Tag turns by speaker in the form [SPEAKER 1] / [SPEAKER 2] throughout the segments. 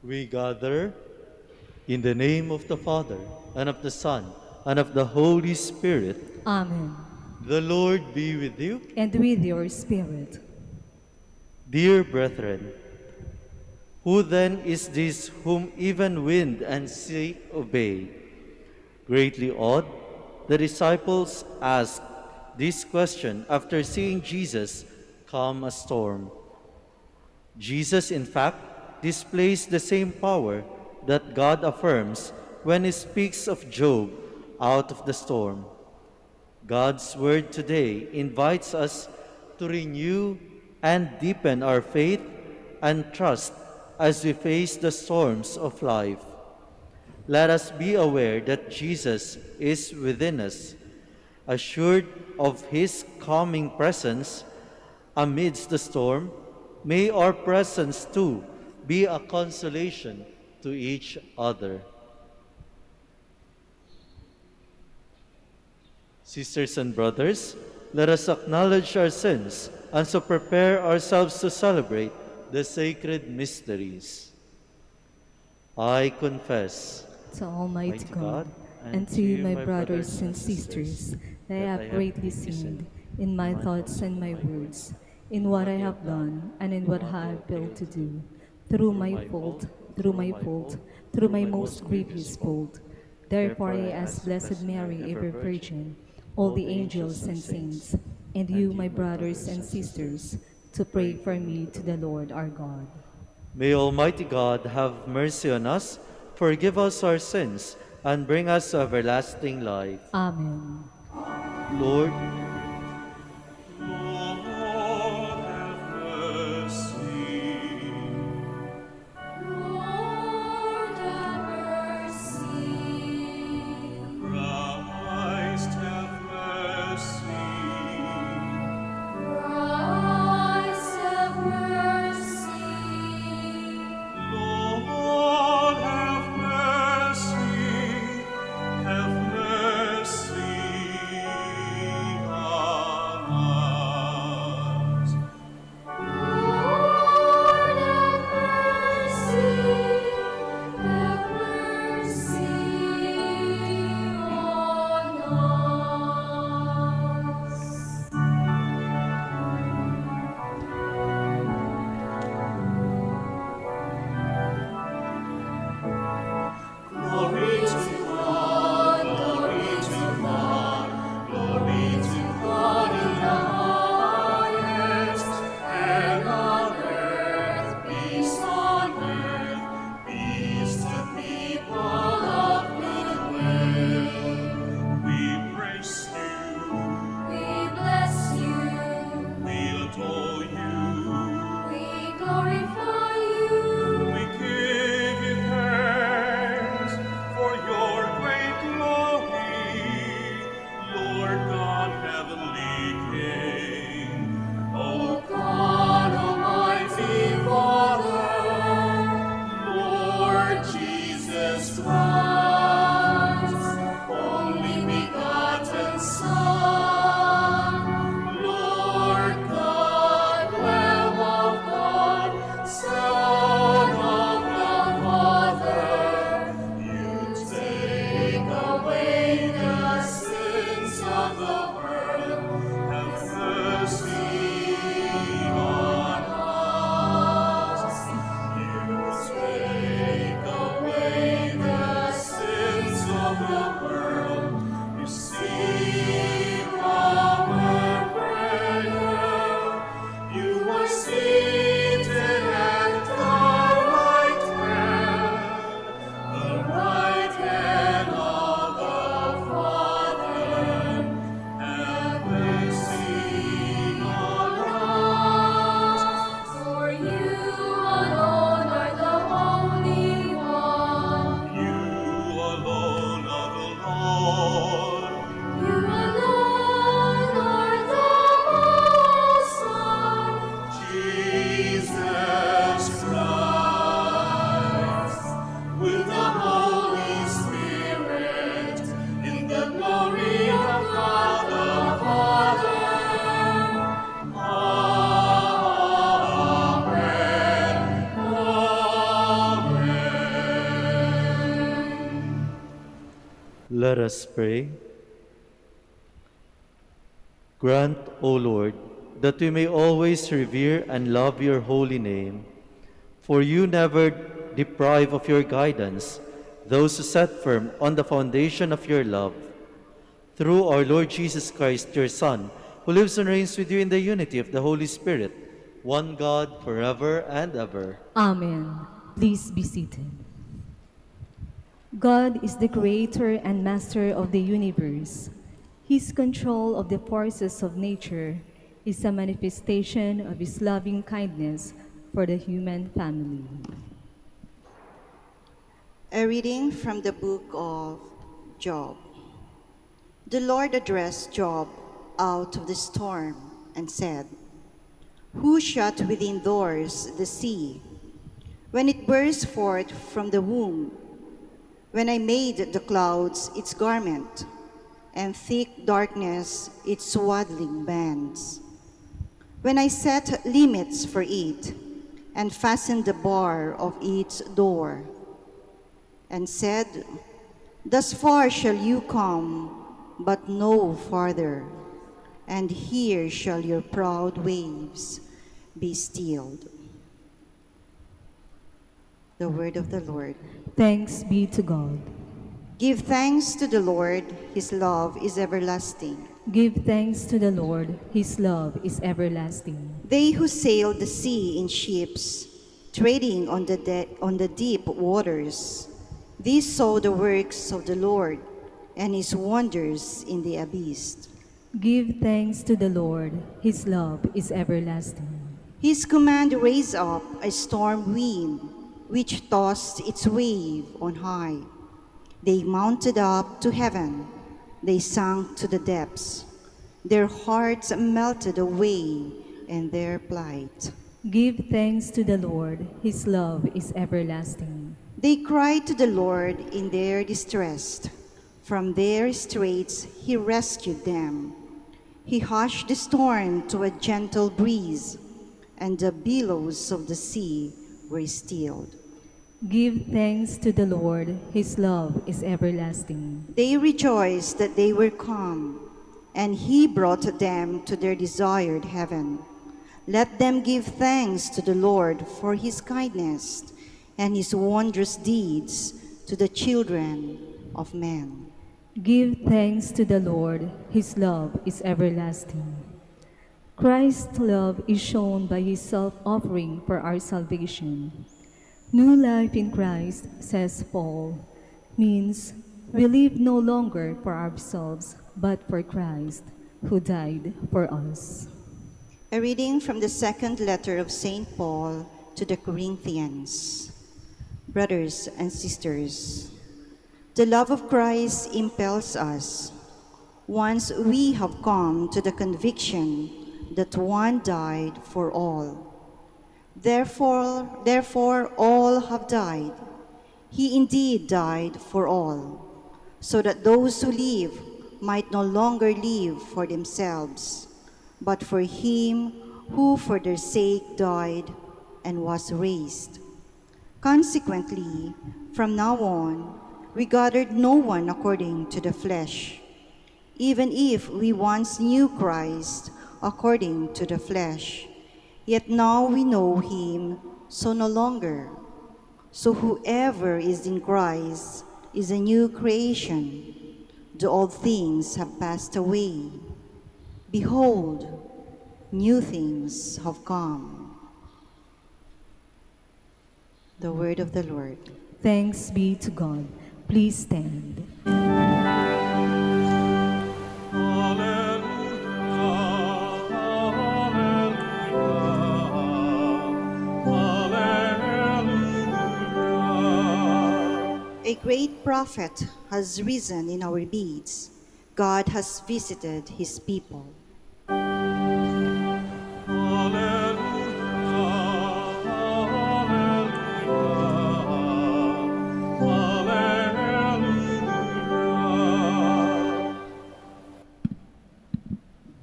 [SPEAKER 1] We gather in the name of the Father, and of the Son, and of the Holy Spirit.
[SPEAKER 2] Amen.
[SPEAKER 1] The Lord be with you.
[SPEAKER 2] And with your spirit.
[SPEAKER 1] Dear brethren, who then is this whom even wind and sea obey? Greatly awed, the disciples asked this question after seeing Jesus calm a storm. Jesus, in fact, displays the same power that God affirms when he speaks of Job out of the storm. God's word today invites us to renew and deepen our faith and trust as we face the storms of life. Let us be aware that Jesus is within us, assured of his calming presence amidst the storm. May our presence too be a consolation to each other. Sisters and brothers, let us acknowledge our sins and so prepare ourselves to celebrate the sacred mysteries. I confess
[SPEAKER 2] To Almighty God, and to you, my brothers and sisters, that I have greatly sinned in my thoughts and my words, in what I have done and in what I have failed to do, through my fault, through my most grievous fault. Therefore I ask Blessed Mary, ever Virgin, all the angels and saints, and you, my brothers and sisters, to pray for me to the Lord our God.
[SPEAKER 1] May Almighty God have mercy on us, forgive us our sins, and bring us to everlasting life.
[SPEAKER 2] Amen.
[SPEAKER 1] Lord, Let us pray. Grant, O Lord, that we may always revere and love your holy name, for you never deprive of your guidance those who set firm on the foundation of your love. Through our Lord Jesus Christ, your Son, who lives and reigns with you in the unity of the Holy Spirit, one God, forever and ever.
[SPEAKER 2] Amen. Please be seated. God is the creator and master of the universe. His control of the forces of nature is a manifestation of his loving kindness for the human family.
[SPEAKER 3] A reading from the book of Job. The Lord addressed Job out of the storm and said, "Who shut within doors the sea, when it burst forth from the womb, when I made the clouds its garment, and thick darkness its swaddling bands, when I set limits for it, and fastened the bar of its door, and said, Thus far shall you come, but no farther, and here shall your proud waves be stilled." The word of the Lord.
[SPEAKER 2] Thanks be to God.
[SPEAKER 3] Give thanks to the Lord, his love is everlasting.
[SPEAKER 2] Give thanks to the Lord, his love is everlasting.
[SPEAKER 3] They who sail the sea in ships, trading on the deep waters, these saw the works of the Lord and his wonders in the abyss.
[SPEAKER 2] Give thanks to the Lord, his love is everlasting.
[SPEAKER 3] His command raised up a storm wind, which tossed its wave on high. They mounted up to heaven, they sank to the depths. Their hearts melted away in their plight.
[SPEAKER 2] Give thanks to the Lord, his love is everlasting.
[SPEAKER 3] They cried to the Lord in their distress. From their straits he rescued them. He hushed the storm to a gentle breeze, and the billows of the sea were stilled.
[SPEAKER 2] Give thanks to the Lord, his love is everlasting.
[SPEAKER 3] They rejoiced that they were calm, and he brought them to their desired heaven. Let them give thanks to the Lord for his kindness and his wondrous deeds to the children of men.
[SPEAKER 2] Give thanks to the Lord, his love is everlasting. Christ's love is shown by his self-offering for our salvation. New life in Christ, says Paul, means we live no longer for ourselves, but for Christ, who died for us.
[SPEAKER 3] A reading from the second letter of St. Paul to the Corinthians. Brothers and sisters, the love of Christ impels us. Once we have come to the conviction that one died for all, Therefore all have died. He indeed died for all, so that those who live might no longer live for themselves, but for him who for their sake died and was raised. Consequently, from now on, we gathered no one according to the flesh. Even if we once knew Christ according to the flesh, yet now we know him so no longer. So whoever is in Christ is a new creation. The old things have passed away. Behold, new things have come. The word of the Lord.
[SPEAKER 2] Thanks be to God. Please stand.
[SPEAKER 3] A great prophet has risen in our midst. God has visited his people.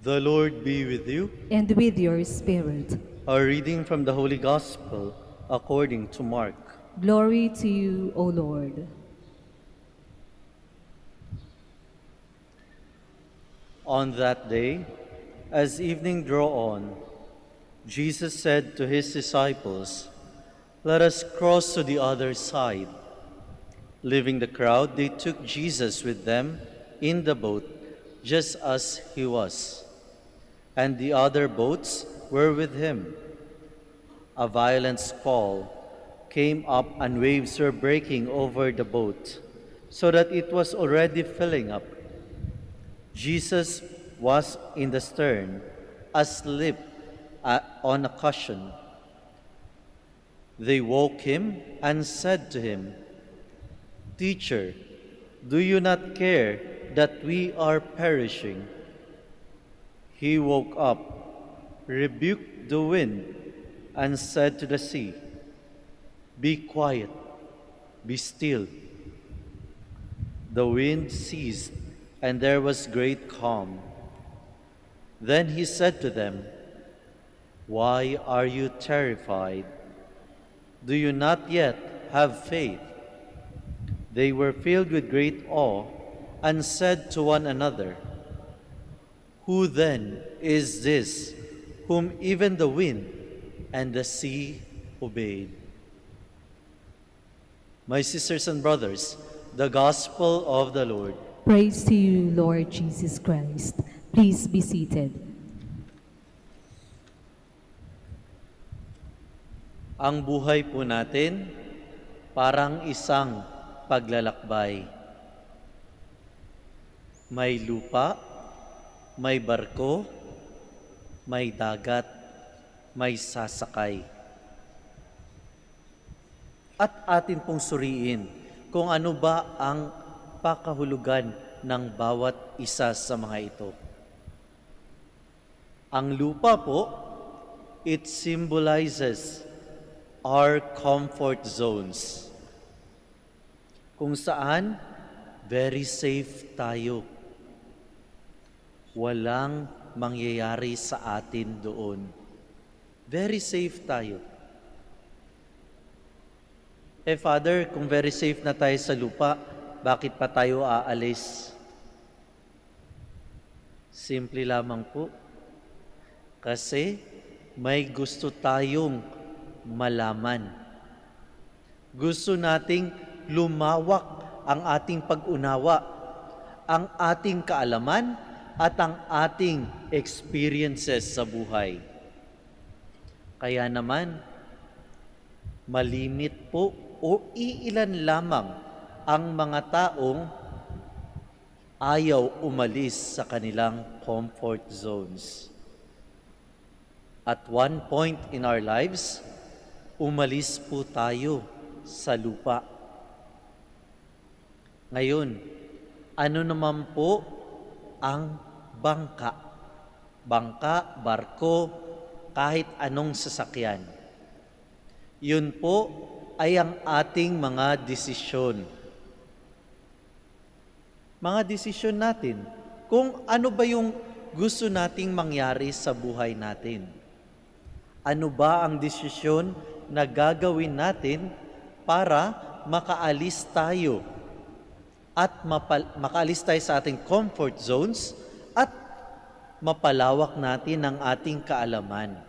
[SPEAKER 1] The Lord be with you.
[SPEAKER 2] And with your spirit.
[SPEAKER 1] A reading from the Holy Gospel according to Mark.
[SPEAKER 2] Glory to you, O Lord.
[SPEAKER 1] On that day, as evening drew on, Jesus said to his disciples, "Let us cross to the other side." Leaving the crowd, they took Jesus with them in the boat, just as he was, and the other boats were with him. A violent squall came up, and waves were breaking over the boat, so that it was already filling up. Jesus was in the stern, asleep on a cushion. They woke him and said to him, "Teacher, do you not care that we are perishing?" He woke up, rebuked the wind, and said to the sea, "Be quiet, be still." The wind ceased, and there was great calm. Then he said to them, "Why are you terrified? Do you not yet have faith?" They were filled with great awe and said to one another, "Who then is this whom even the wind and the sea obeyed?" My sisters and brothers, the Gospel of the Lord.
[SPEAKER 2] Praise to you, Lord Jesus Christ. Please be seated.
[SPEAKER 1] Ang buhay po natin parang isang paglalakbay. May lupa, may barko, may dagat, may sasakay. At atin pong suriin kung ano ba ang pakahulugan ng bawat isa sa mga ito. Ang lupa po, it symbolizes our comfort zones, kung saan very safe tayo. Walang mangyayari sa atin doon. Very safe tayo. Father, kung very safe na tayo sa lupa, bakit pa tayo aalis? Simple lamang po. Kasi may gusto tayong malaman. Gusto nating lumawak ang ating pag-unawa, ang ating kaalaman, at ang ating experiences sa buhay. Kaya naman, malimit po o iilan lamang ang mga taong ayaw umalis sa kanilang comfort zones. At one point in our lives, umalis po tayo sa lupa. Ngayon, ano naman po ang bangka? Bangka, barko, kahit anong sasakyan. Yun po ay ang ating mga desisyon. Mga desisyon natin kung ano ba yung gusto nating mangyari sa buhay natin. Ano ba ang desisyon na gagawin natin para makaalis tayo at makaalis tayo sa ating comfort zones at mapalawak natin ang ating kaalaman.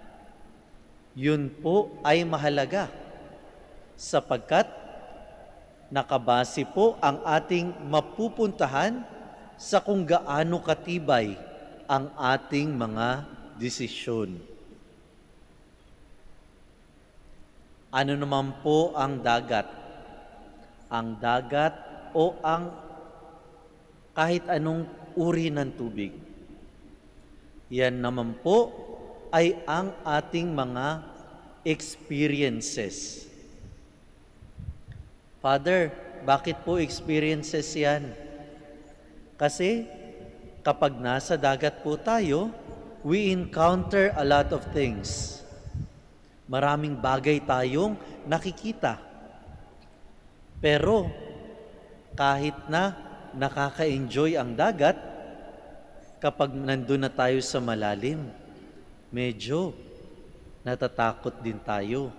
[SPEAKER 1] Yun po ay mahalaga sapagkat nakabase po ang ating mapupuntahan sa kung gaano katibay ang ating mga desisyon. Ano naman po ang dagat? Ang dagat o ang kahit anong uri ng tubig. Yan naman po ay ang ating mga experiences. Father, bakit po experiences yan? Kasi kapag nasa dagat po tayo, we encounter a lot of things. Maraming bagay tayong nakikita. Pero kahit na nakaka-enjoy ang dagat, kapag nandun na tayo sa malalim, medyo natatakot din tayo.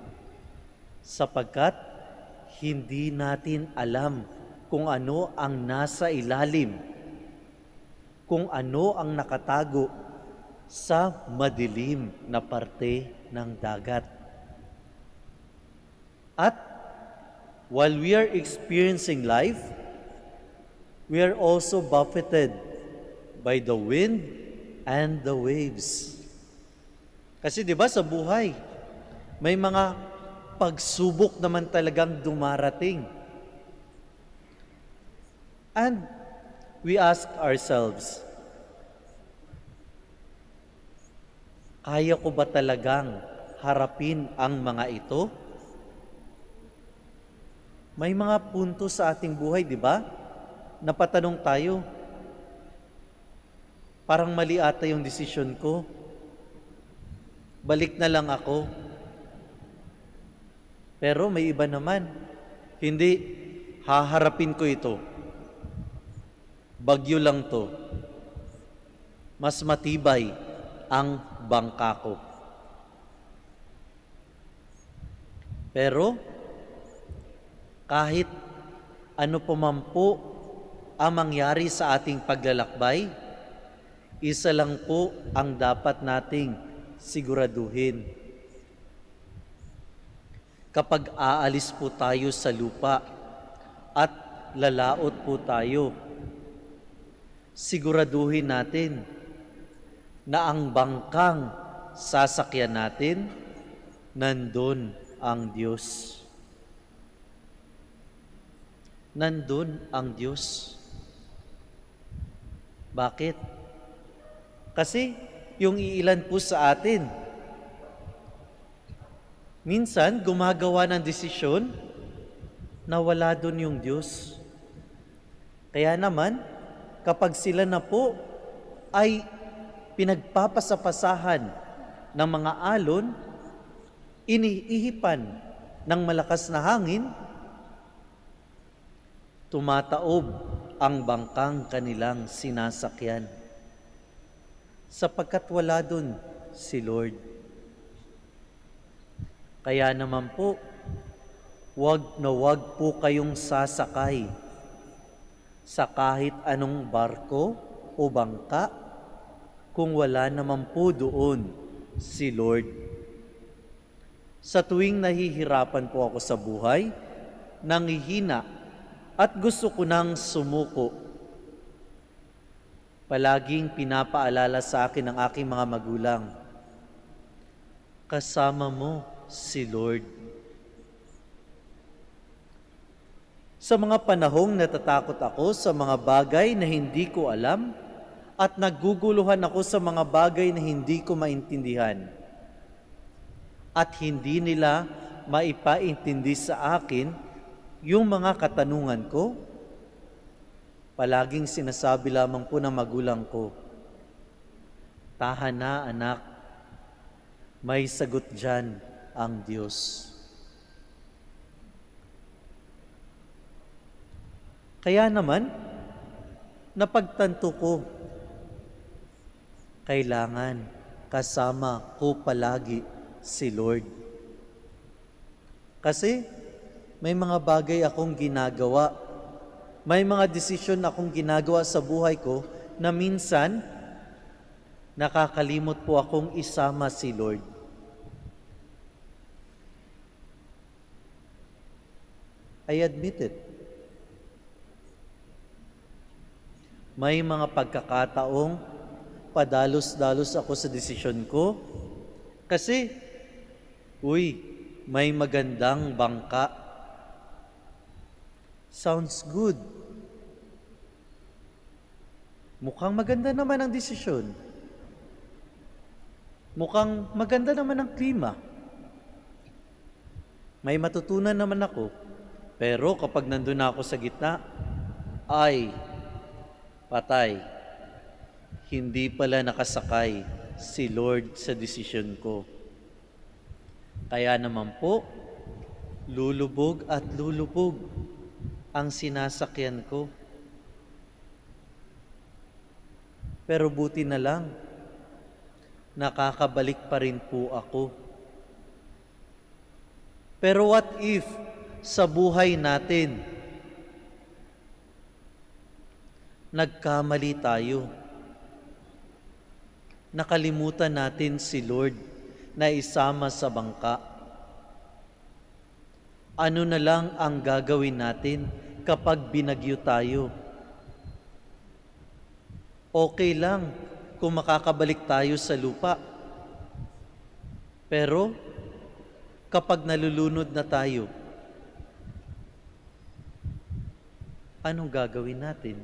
[SPEAKER 1] Sapagkat hindi natin alam kung ano ang nasa ilalim. kung ano ang nakatago sa madilim na parte ng dagat. At while we are experiencing life, we are also buffeted by the wind and the waves. Kasi 'di ba sa buhay, may mga pagsubok naman talagang dumarating. And we ask ourselves, kaya ko ba talagang harapin ang mga ito? May mga punto sa ating buhay, di ba? Napatanong tayo, parang mali ata yung desisyon ko. Balik na lang ako. Pero may iba naman, hindi, haharapin ko ito. Bagyo lang to. Mas matibay ang bangka ko. Pero, kahit ano pa man po ang mangyari sa ating paglalakbay, isa lang po ang dapat nating siguraduhin. Kapag aalis po tayo sa lupa at lalaot po tayo, siguraduhin natin na ang bangkang sasakyan natin, nandun ang Diyos. Nandun ang Diyos. Bakit? Kasi yung iilan po sa atin, minsan gumagawa ng desisyon na wala dun yung Diyos. Kaya naman, kapag sila na po ay pinagpapasapasahan ng mga alon, iniihipan ng malakas na hangin, tumataob ang bangkang kanilang sinasakyan. Sapagkat wala dun si Lord. Kaya naman po, wag na wag po kayong sasakay sa kahit anong barko o bangka kung wala naman po doon si Lord. Sa tuwing nahihirapan po ako sa buhay, nanghihina at gusto ko nang sumuko, palaging pinapaalala sa akin ng aking mga magulang, kasama mo si Lord. Sa mga panahong natatakot ako sa mga bagay na hindi ko alam at naguguluhan ako sa mga bagay na hindi ko maintindihan at hindi nila maipaintindi sa akin yung mga katanungan ko, palaging sinasabi lamang po ng magulang ko, tahan na anak, may sagot dyan ang Diyos. Kaya naman, napagtanto ko, kailangan kasama ko palagi si Lord. Kasi may mga bagay akong ginagawa, may mga desisyon akong ginagawa sa buhay ko na minsan nakakalimot po akong isama si Lord. I admit it. May mga pagkakataong padalos-dalos ako sa desisyon ko kasi, may magandang bangka. Sounds good. Mukhang maganda naman ang desisyon. Mukhang maganda naman ang klima. May matutunan naman ako. Pero kapag nandun na ako sa gitna, ay, patay. Hindi pala nakasakay si Lord sa desisyon ko. Kaya naman po, lulubog at lulubog ang sinasakyan ko. Pero buti na lang, nakakabalik pa rin po ako. Pero what if sa buhay natin, nagkamali tayo nakalimutan natin si Lord na isama sa bangka. Ano na lang ang gagawin natin kapag binagyo tayo? Okay lang kung makakabalik tayo sa lupa. Pero kapag nalulunod na tayo, anong gagawin natin?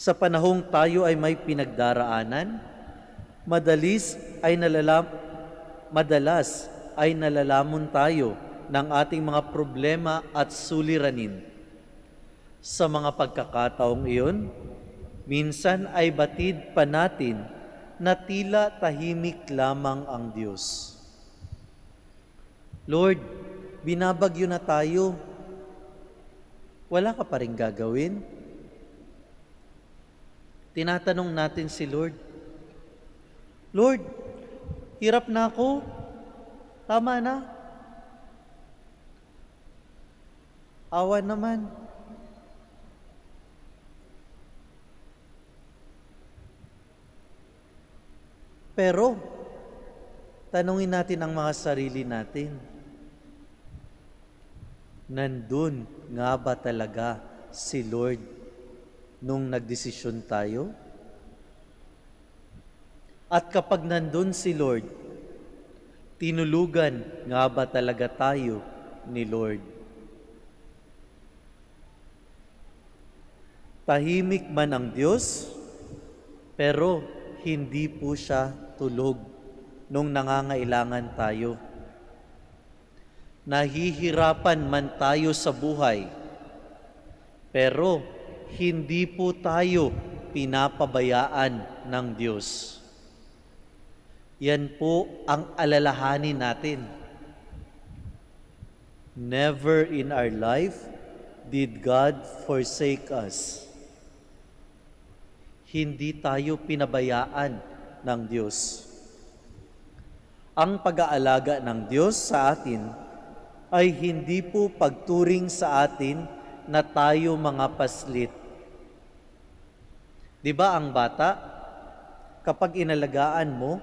[SPEAKER 1] Sa panahong tayo ay may pinagdaraanan, madalas ay nalalamon tayo ng ating mga problema at suliranin. Sa mga pagkakataong iyon, minsan ay batid pa natin na tila tahimik lamang ang Diyos. Lord, binabagyo na tayo. Wala ka pa rin gagawin? Tinatanong natin si Lord, Lord, hirap na ako. Tama na. Awa naman. Pero, tanungin natin ang mga sarili natin. Nandun nga ba talaga si Lord nung nagdesisyon tayo? At kapag nandun si Lord, tinulugan nga ba talaga tayo ni Lord? Tahimik man ang Diyos, pero hindi po siya tulog nung nangangailangan tayo. Nahihirapan man tayo sa buhay, pero hindi po tayo pinapabayaan ng Diyos. Yan po ang alalahanin natin. Never in our life did God forsake us. Hindi tayo pinabayaan ng Diyos. Ang pag-aalaga ng Diyos sa atin ay hindi po pagturing sa atin na tayo mga paslit. Di ba ang bata, kapag inalagaan mo,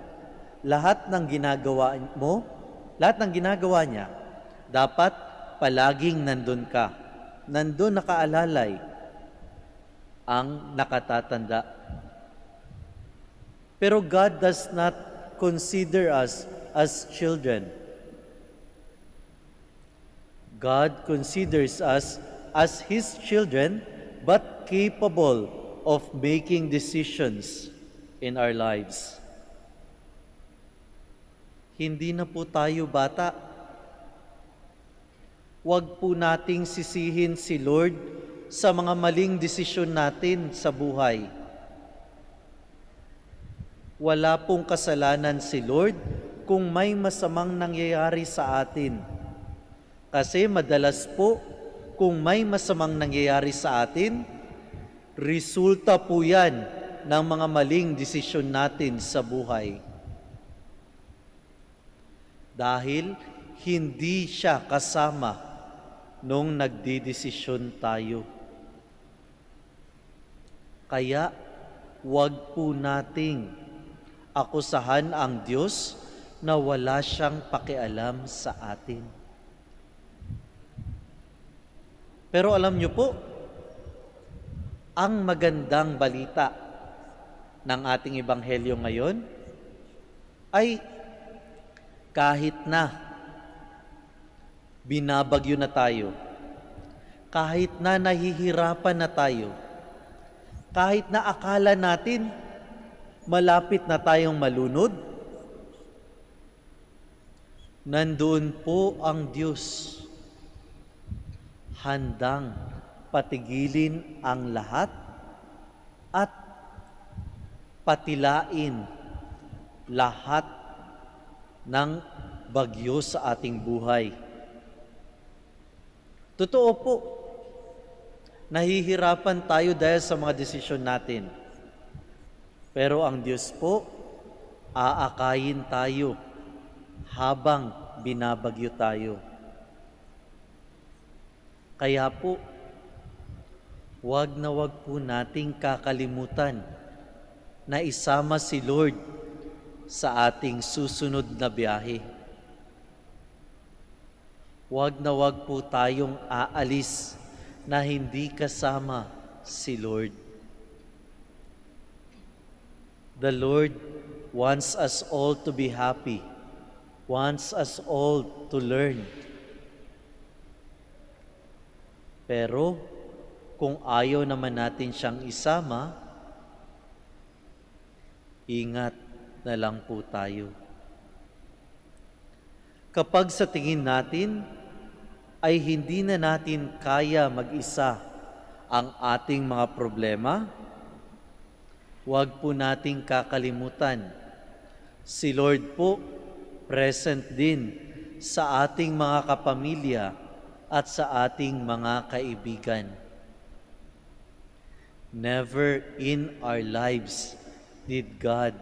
[SPEAKER 1] lahat ng ginagawa niya, dapat palaging nandun ka. Nandun nakaalalay ang nakatatanda. Pero God does not consider us as children. God considers us as His children, but capable of making decisions in our lives. Hindi na po tayo bata. Huwag po nating sisihin si Lord sa mga maling desisyon natin sa buhay. Wala pong kasalanan si Lord kung may masamang nangyayari sa atin. Kasi madalas po, kung may masamang nangyayari sa atin, resulta po yan ng mga maling desisyon natin sa buhay. Dahil hindi siya kasama nung nagdidesisyon tayo. Kaya huwag po nating akusahan ang Diyos na wala siyang pakialam sa atin. Pero alam niyo po, ang magandang balita ng ating ebanghelyo ngayon ay kahit na binabagyo na tayo, kahit na nahihirapan na tayo, kahit na akala natin malapit na tayong malunod, nandoon po ang Diyos, handang patigilin ang lahat at patilain lahat ng bagyo sa ating buhay. Totoo po, nahihirapan tayo dahil sa mga desisyon natin. Pero ang Diyos po, aakayin tayo habang binabagyo tayo. Kaya po, Huwag na huwag po nating kakalimutan na isama si Lord sa ating susunod na biyahe. Huwag na huwag po tayong aalis na hindi kasama si Lord. The Lord wants us all to be happy, wants us all to learn. Pero kung ayaw naman natin siyang isama, ingat na lang po tayo. Kapag sa tingin natin ay hindi na natin kaya mag-isa ang ating mga problema, huwag po nating kakalimutan. Si Lord po present din sa ating mga kapamilya at sa ating mga kaibigan. Never in our lives did God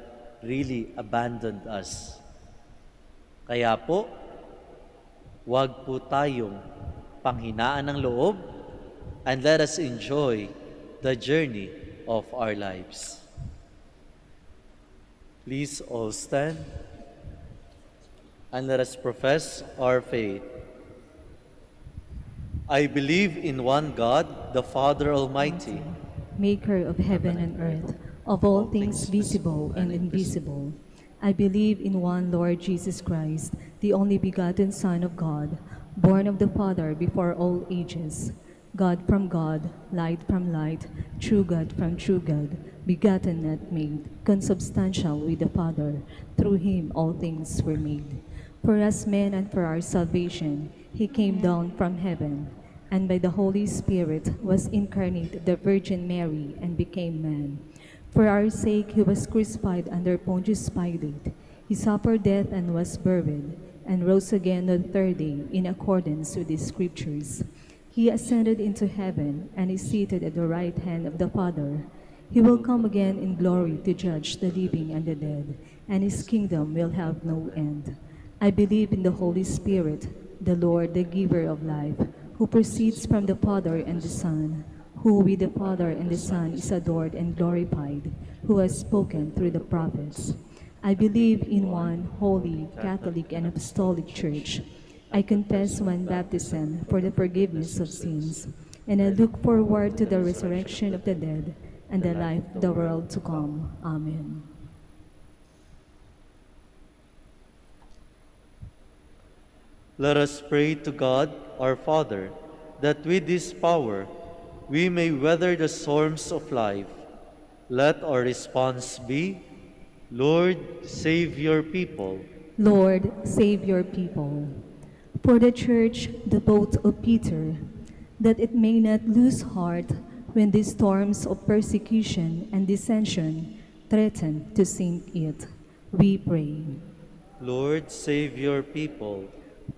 [SPEAKER 1] really abandon us. Kaya po, huwag po tayong panghinaan ng loob and let us enjoy the journey of our lives. Please all stand and let us profess our faith. I believe in one God, the Father Almighty,
[SPEAKER 2] Maker of heaven and earth, of all things visible and invisible. I believe in one Lord Jesus Christ, the only begotten Son of God, born of the Father before all ages, God from God, light from light, true God from true God, begotten not made, consubstantial with the Father. Through him all things were made. For us men and for our salvation, he came down from heaven, and by the Holy Spirit was incarnate the Virgin Mary and became man. For our sake he was crucified under Pontius Pilate. He suffered death and was buried, and rose again on the third day in accordance with the Scriptures. He ascended into heaven and is seated at the right hand of the Father. He will come again in glory to judge the living and the dead, and his kingdom will have no end. I believe in the Holy Spirit, the Lord, the giver of life, who proceeds from the Father and the Son, who with the Father and the Son is adored and glorified, who has spoken through the prophets. I believe in one holy, Catholic, and Apostolic Church. I confess one baptism for the forgiveness of sins, and I look forward to the resurrection of the dead and the life of the world to come. Amen.
[SPEAKER 1] Let us pray to God, our Father, that with His power we may weather the storms of life. Let our response be, Lord, save your people.
[SPEAKER 2] Lord, save your people. For the Church, the boat of Peter, that it may not lose heart when the storms of persecution and dissension threaten to sink it. We pray.
[SPEAKER 1] Lord, save your people.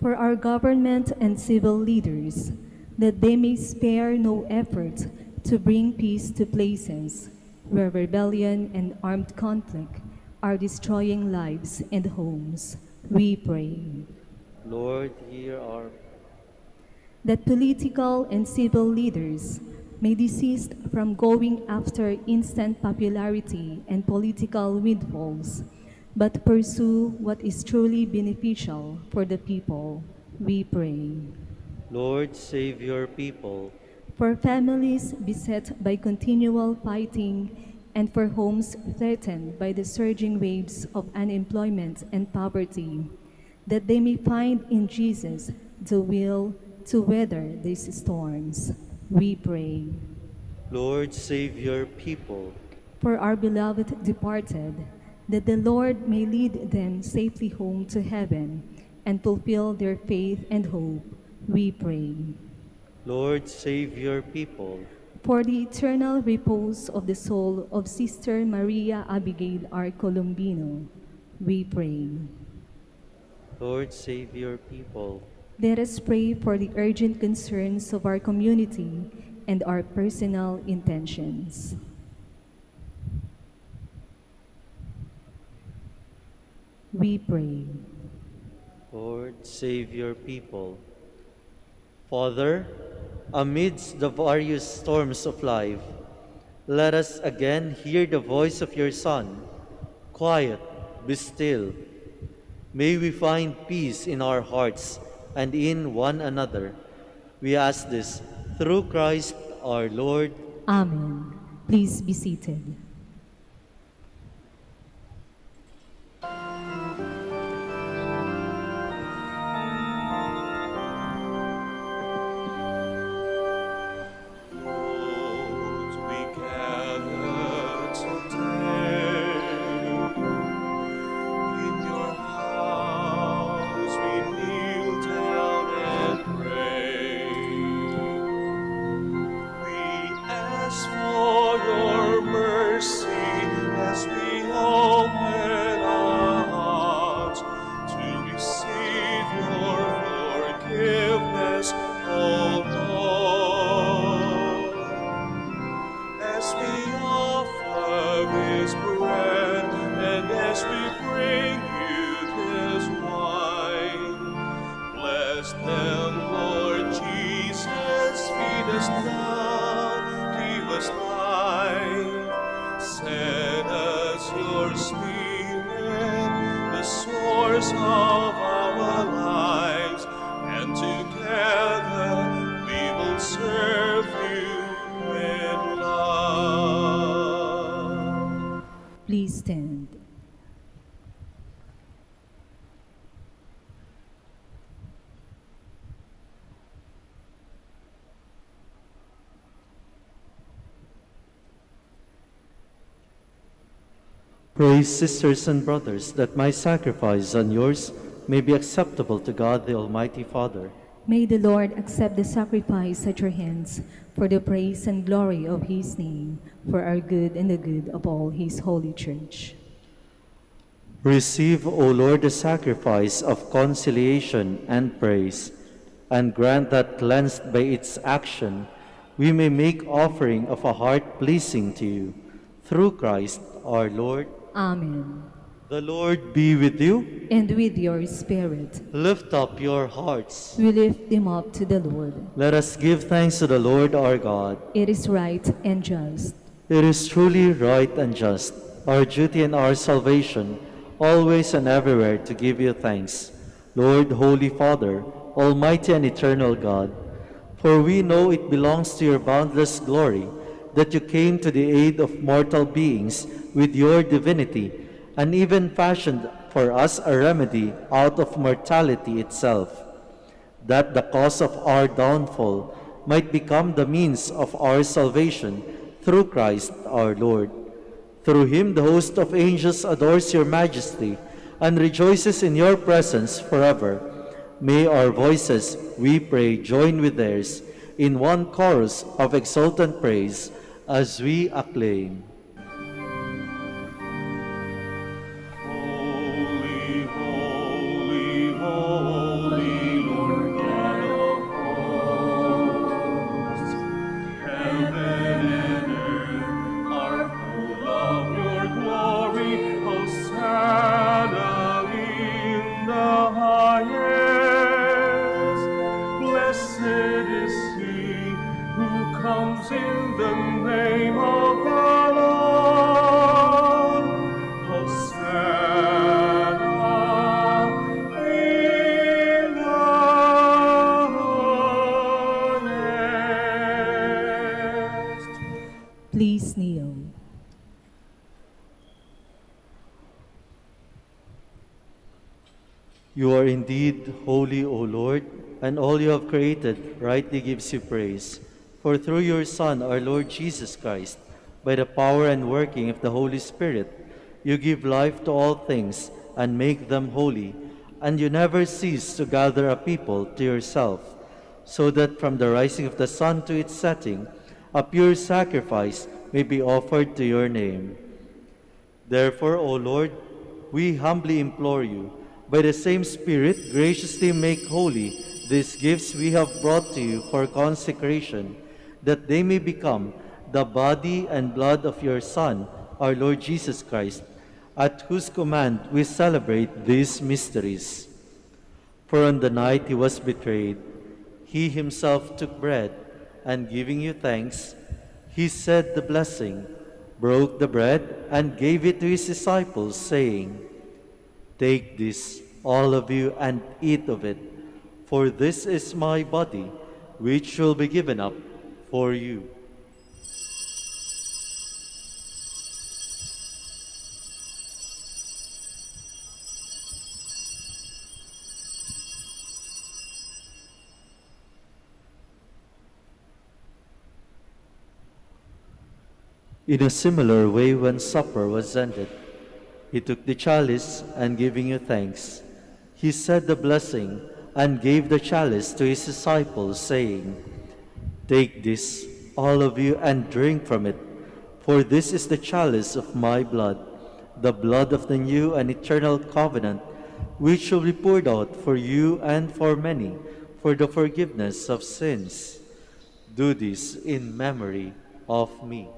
[SPEAKER 2] For our government and civil leaders, that they may spare no effort to bring peace to places where rebellion and armed conflict are destroying lives and homes. We pray.
[SPEAKER 1] Lord, hear our...
[SPEAKER 2] That political and civil leaders may desist from going after instant popularity and political windfalls, but pursue what is truly beneficial for the people. We pray.
[SPEAKER 1] Lord, save your people.
[SPEAKER 2] For families beset by continual fighting and for homes threatened by the surging waves of unemployment and poverty, that they may find in Jesus the will to weather these storms. We pray.
[SPEAKER 1] Lord, save your people.
[SPEAKER 2] For our beloved departed, that the Lord may lead them safely home to heaven and fulfill their faith and hope, we pray.
[SPEAKER 1] Lord, save your people.
[SPEAKER 2] For the eternal repose of the soul of Sister Maria Abigail R. Colombino, we pray.
[SPEAKER 1] Lord, save your people.
[SPEAKER 2] Let us pray for the urgent concerns of our community and our personal intentions. We pray.
[SPEAKER 1] Lord, save your people. Father, amidst the various storms of life, let us again hear the voice of your Son. Quiet, be still. May we find peace in our hearts and in one another. We ask this through Christ our Lord.
[SPEAKER 2] Amen. Please be seated. Please stand.
[SPEAKER 1] Pray, sisters and brothers, that my sacrifice and yours may be acceptable to God the Almighty Father.
[SPEAKER 2] May the Lord accept the sacrifice at your hands for the praise and glory of his name, for our good and the good of all his holy church.
[SPEAKER 1] Receive, O Lord, the sacrifice of conciliation and praise, and grant that, cleansed by its action, we may make offering of a heart pleasing to you. Through Christ our Lord.
[SPEAKER 2] Amen.
[SPEAKER 1] The Lord be with you.
[SPEAKER 2] And with your spirit.
[SPEAKER 1] Lift up your hearts.
[SPEAKER 2] We lift them up to the Lord.
[SPEAKER 1] Let us give thanks to the Lord our God.
[SPEAKER 2] It is right and just.
[SPEAKER 1] It is truly right and just, our duty and our salvation, always and everywhere to give you thanks, Lord, Holy Father, Almighty and eternal God. For we know it belongs to your boundless glory that you came to the aid of mortal beings with your divinity, and even fashioned for us a remedy out of mortality itself, that the cause of our downfall might become the means of our salvation through Christ our Lord. Through him the host of angels adores your majesty and rejoices in your presence forever. May our voices, we pray, join with theirs in one chorus of exultant praise as we acclaim.
[SPEAKER 2] Please kneel.
[SPEAKER 1] You are indeed holy, O Lord, and all you have created rightly gives you praise. For through your Son, our Lord Jesus Christ, by the power and working of the Holy Spirit, you give life to all things and make them holy, and you never cease to gather a people to yourself, so that from the rising of the sun to its setting, a pure sacrifice may be offered to your name. Therefore, O Lord, we humbly implore you, by the same Spirit, graciously make holy these gifts we have brought to you for consecration, that they may become the body and blood of your Son, our Lord Jesus Christ, at whose command we celebrate these mysteries. For on the night he was betrayed, he himself took bread, and giving you thanks, he said the blessing, broke the bread, and gave it to his disciples, saying, "Take this, all of you, and eat of it, for this is my body, which will be given up for you." In a similar way, when supper was ended, he took the chalice, and giving you thanks, he said the blessing, and gave the chalice to his disciples, saying, "Take this, all of you, and drink from it, for this is the chalice of my blood, the blood of the new and eternal covenant, which will be poured out for you and for many, for the forgiveness of sins. Do this in memory of me."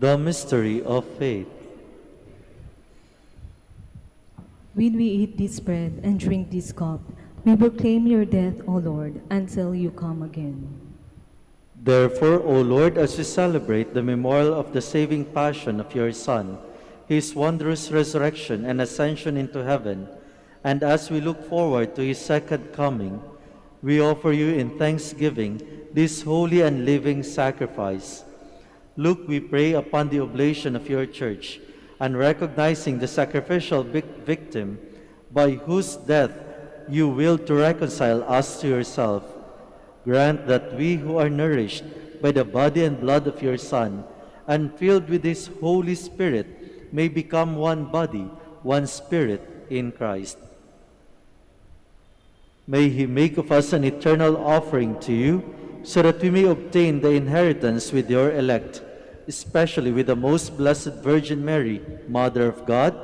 [SPEAKER 1] The mystery of faith.
[SPEAKER 2] When we eat this bread and drink this cup, we proclaim your death, O Lord, until you come again.
[SPEAKER 1] Therefore, O Lord, as we celebrate the memorial of the saving passion of your Son, his wondrous resurrection and ascension into heaven, and as we look forward to his second coming, we offer you in thanksgiving this holy and living sacrifice. Look, we pray, upon the oblation of your Church, and recognizing the sacrificial victim by whose death you willed to reconcile us to yourself. Grant that we who are nourished by the body and blood of your Son, and filled with his Holy Spirit, may become one body, one spirit in Christ. May he make of us an eternal offering to you, so that we may obtain the inheritance with your elect, especially with the most blessed Virgin Mary, Mother of God,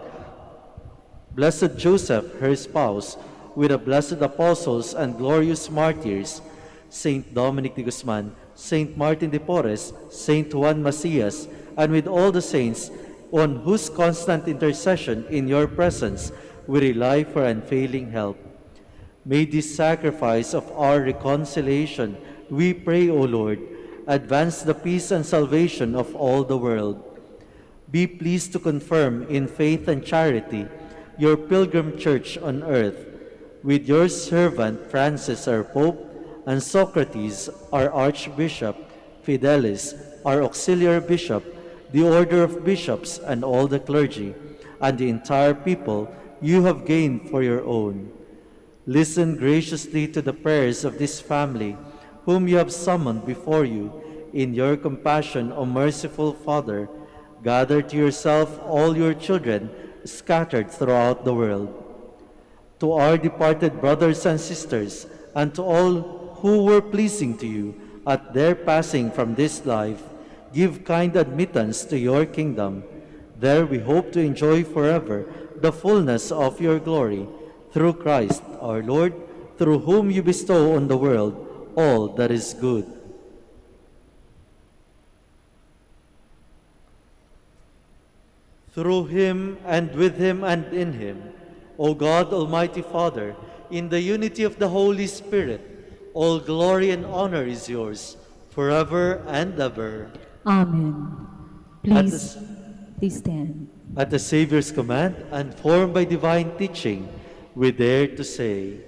[SPEAKER 1] blessed Joseph, her spouse, with the blessed apostles and glorious martyrs, Saint Dominic de Guzman, Saint Martin de Porres, Saint Juan Macias, and with all the saints, on whose constant intercession in your presence we rely for unfailing help. May this sacrifice of our reconciliation, we pray, O Lord, advance the peace and salvation of all the world. Be pleased to confirm in faith and charity your pilgrim church on earth, with your servant Francis, our Pope, and Socrates, our Archbishop, Fidelis, our Auxiliary Bishop, the order of bishops, and all the clergy, and the entire people you have gained for your own. Listen graciously to the prayers of this family, whom you have summoned before you. In your compassion, O merciful Father, gather to yourself all your children scattered throughout the world. To our departed brothers and sisters, and to all who were pleasing to you at their passing from this life, give kind admittance to your kingdom. There we hope to enjoy forever the fullness of your glory, through Christ our Lord, through whom you bestow on the world all that is good. Through him, and with him, and in him, O God, Almighty Father, in the unity of the Holy Spirit, all glory and honor is yours, forever and ever.
[SPEAKER 2] Amen. Please stand.
[SPEAKER 1] At the Savior's command, and formed by divine teaching, we dare to say,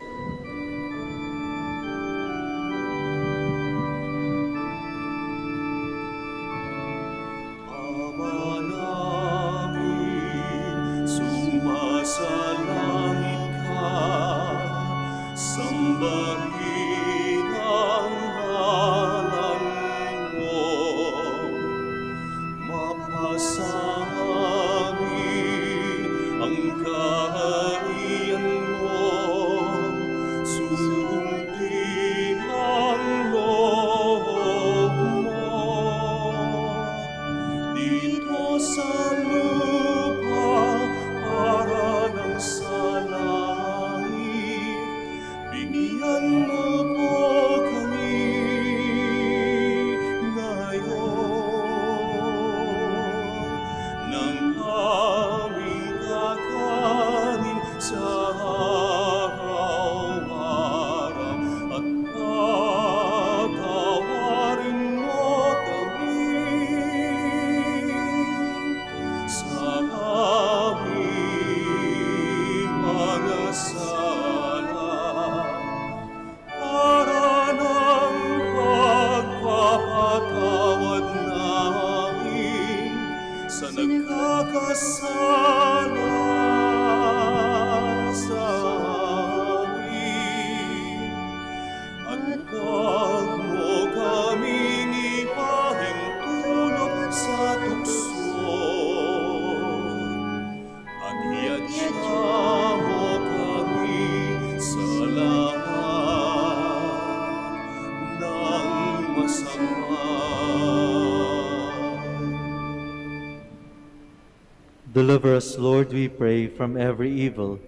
[SPEAKER 1] Deliver us, Lord, we pray, from every evil.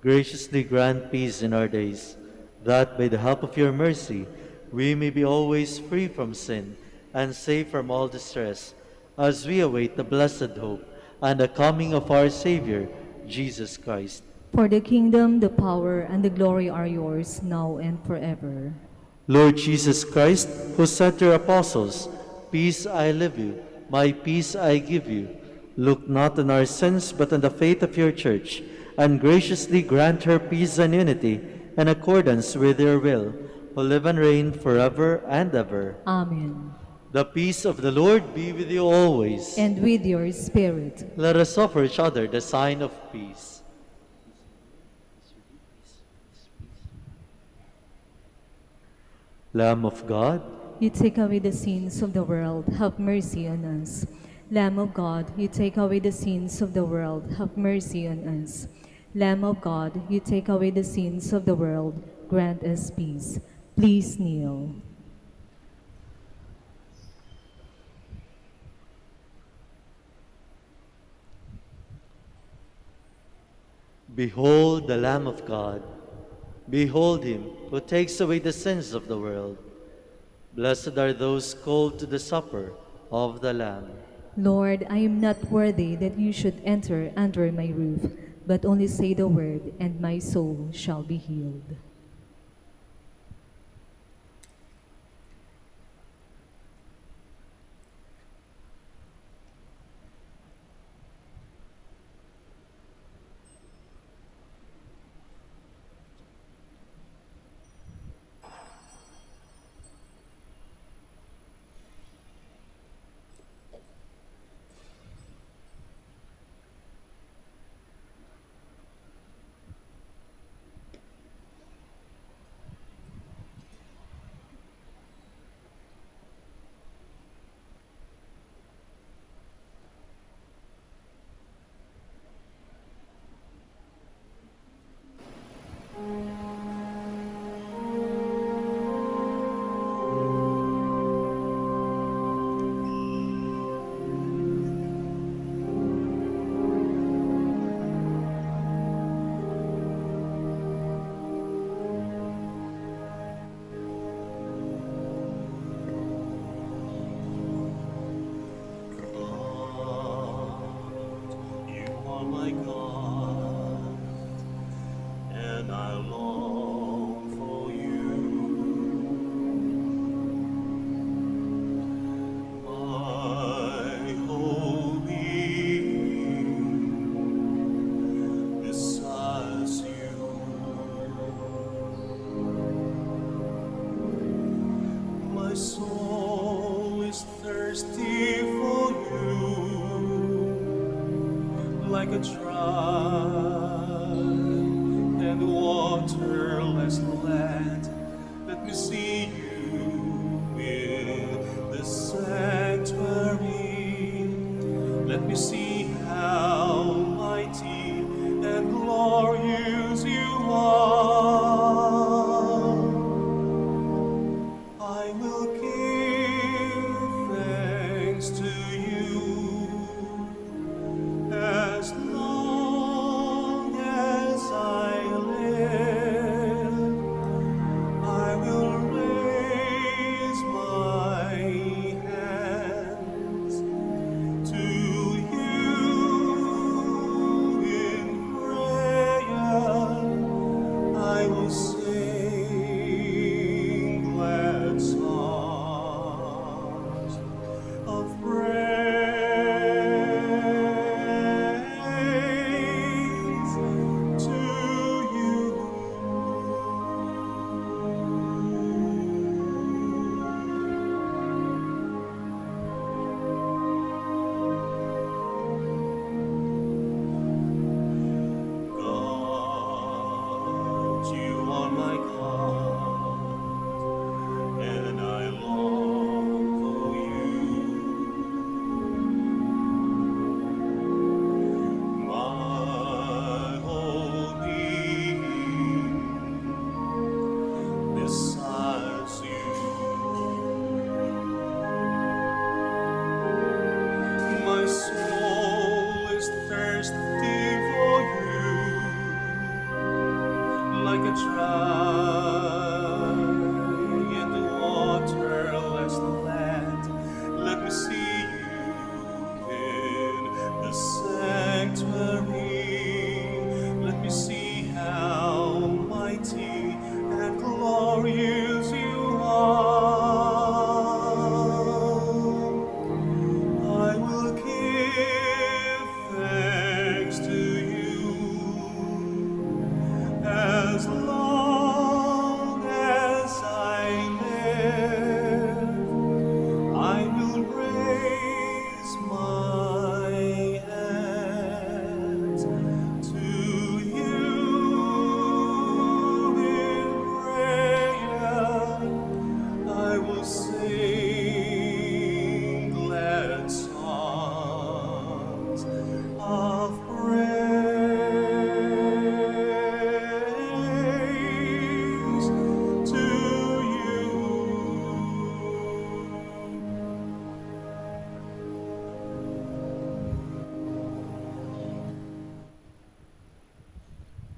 [SPEAKER 1] Graciously grant peace in our days, that by the help of your mercy we may be always free from sin and safe from all distress, as we await the blessed hope and the coming of our Savior, Jesus Christ.
[SPEAKER 2] For the kingdom, the power, and the glory are yours, now and forever.
[SPEAKER 1] Lord Jesus Christ, who said to your apostles, "Peace I leave you, my peace I give you," look not on our sins, but on the faith of your Church, and graciously grant her peace and unity in accordance with your will, who live and reign forever and ever.
[SPEAKER 2] Amen.
[SPEAKER 1] The peace of the Lord be with you always.
[SPEAKER 2] And with your spirit.
[SPEAKER 1] Let us offer each other the sign of peace. Lamb of God,
[SPEAKER 2] You take away the sins of the world, have mercy on us. Lamb of God, you take away the sins of the world, have mercy on us. Lamb of God, you take away the sins of the world, grant us peace. Please kneel.
[SPEAKER 1] behold the Lamb of God. Behold him who takes away the sins of the world. Blessed are those called to the supper of the Lamb.
[SPEAKER 2] Lord, I am not worthy that you should enter under my roof, but only say the word, and my soul shall be healed.
[SPEAKER 4] As long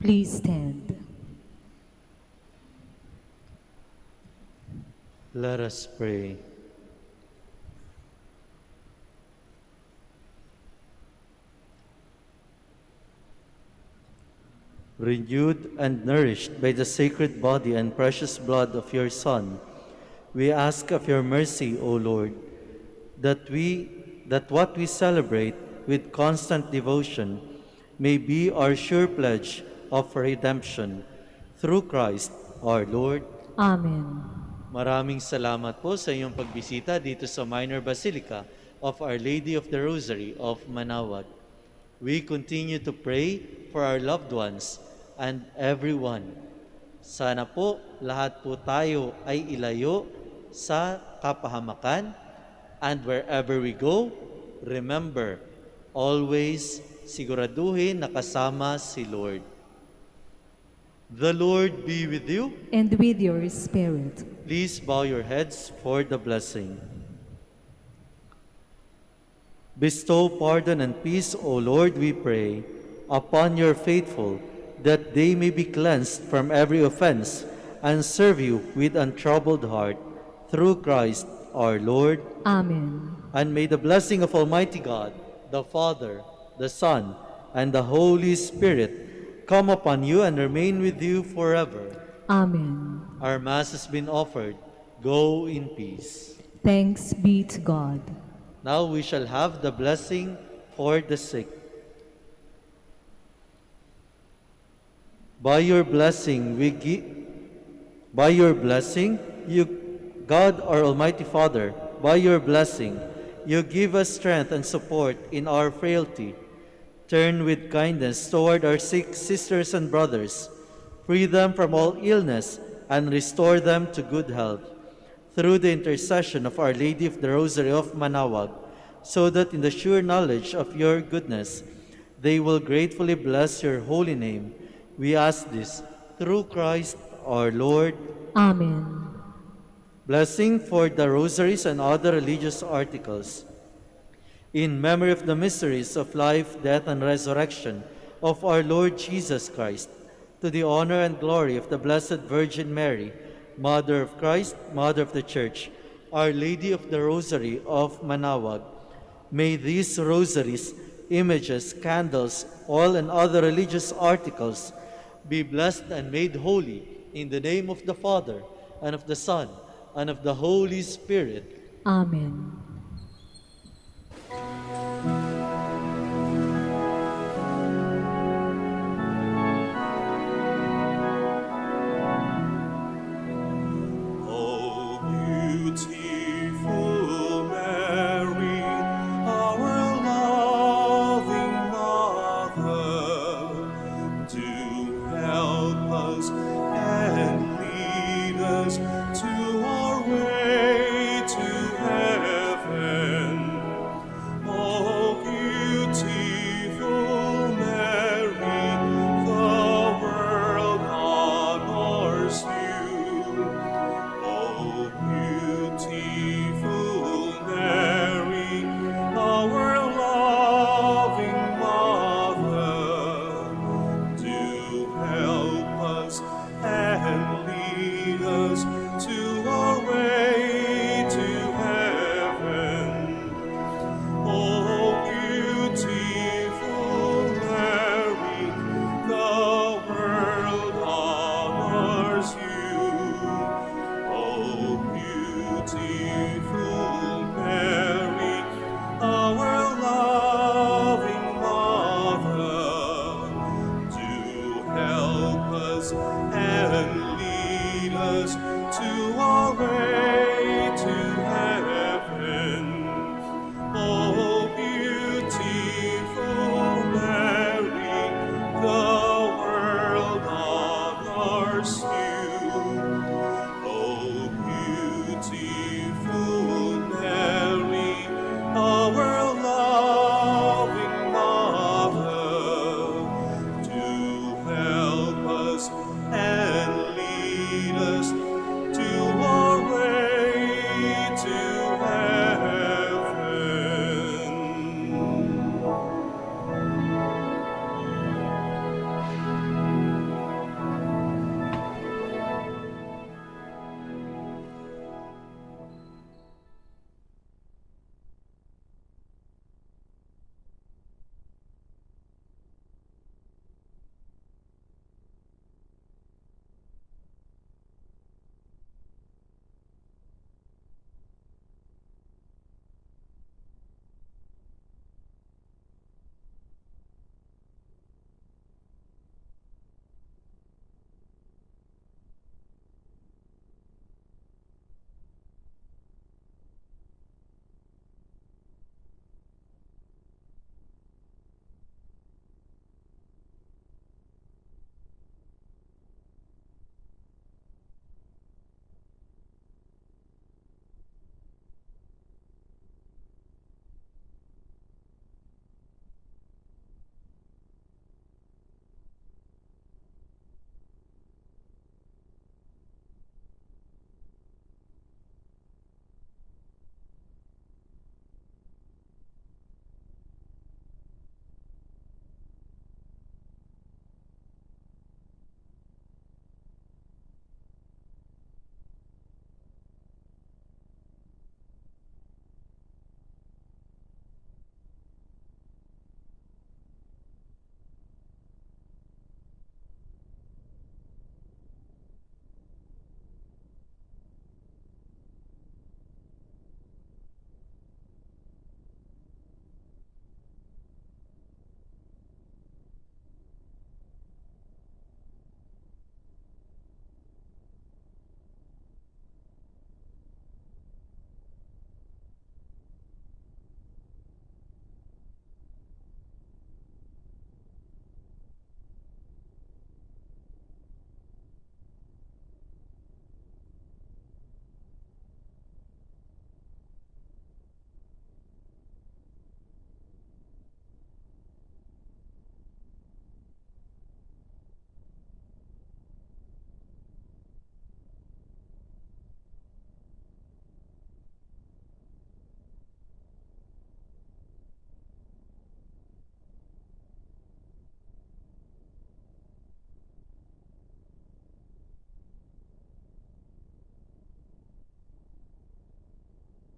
[SPEAKER 2] Please stand.
[SPEAKER 1] Let us pray. Renewed and nourished by the sacred body and precious blood of your Son, we ask of your mercy, O Lord, that what we celebrate with constant devotion may be our sure pledge of redemption through Christ our Lord.
[SPEAKER 2] Amen.
[SPEAKER 1] Maraming salamat po sa inyong pagbisita dito sa Minor Basilica of Our Lady of the Rosary of Manaoag. We continue to pray for our loved ones and everyone. Sana po lahat po tayo ay ilayo sa kapahamakan, and wherever we go, remember, always siguraduhin na kasama si Lord. The Lord be with you.
[SPEAKER 2] And with your spirit.
[SPEAKER 1] Please bow your heads for the blessing. Bestow pardon and peace, O Lord, we pray, upon your faithful, that they may be cleansed from every offense and serve you with untroubled heart, through Christ our Lord.
[SPEAKER 2] Amen.
[SPEAKER 1] And may the blessing of Almighty God, the Father, the Son, and the Holy Spirit come upon you and remain with you forever.
[SPEAKER 2] Amen.
[SPEAKER 1] Our Mass has been offered. Go in peace.
[SPEAKER 2] Thanks be to God.
[SPEAKER 1] Now we shall have the blessing for the sick. By your blessing, God, our Almighty Father, by your blessing, you give us strength and support in our frailty. Turn with kindness toward our sick sisters and brothers, free them from all illness, and restore them to good health. Through the intercession of Our Lady of the Rosary of Manaoag, so that in the sure knowledge of your goodness, they will gratefully bless your holy name. We ask this through Christ our Lord.
[SPEAKER 2] Amen.
[SPEAKER 1] Blessing for the rosaries and other religious articles. In memory of the mysteries of life, death, and resurrection of our Lord Jesus Christ, to the honor and glory of the Blessed Virgin Mary, Mother of Christ, Mother of the Church, Our Lady of the Rosary of Manaoag, may these rosaries, images, candles, oil, and other religious articles be blessed and made holy in the name of the Father, and of the Son, and of the Holy Spirit.
[SPEAKER 2] Amen.
[SPEAKER 4] O beautiful Mary, our loving Mother, do help us and lead us to our way to heaven. O beautiful Mary, the world honors you. O beautiful Mary, our loving Mother, do help us and lead us to our way to heaven. O beautiful Mary, the world honors you. O beautiful Mary, our loving Mother, do help us and lead us to our way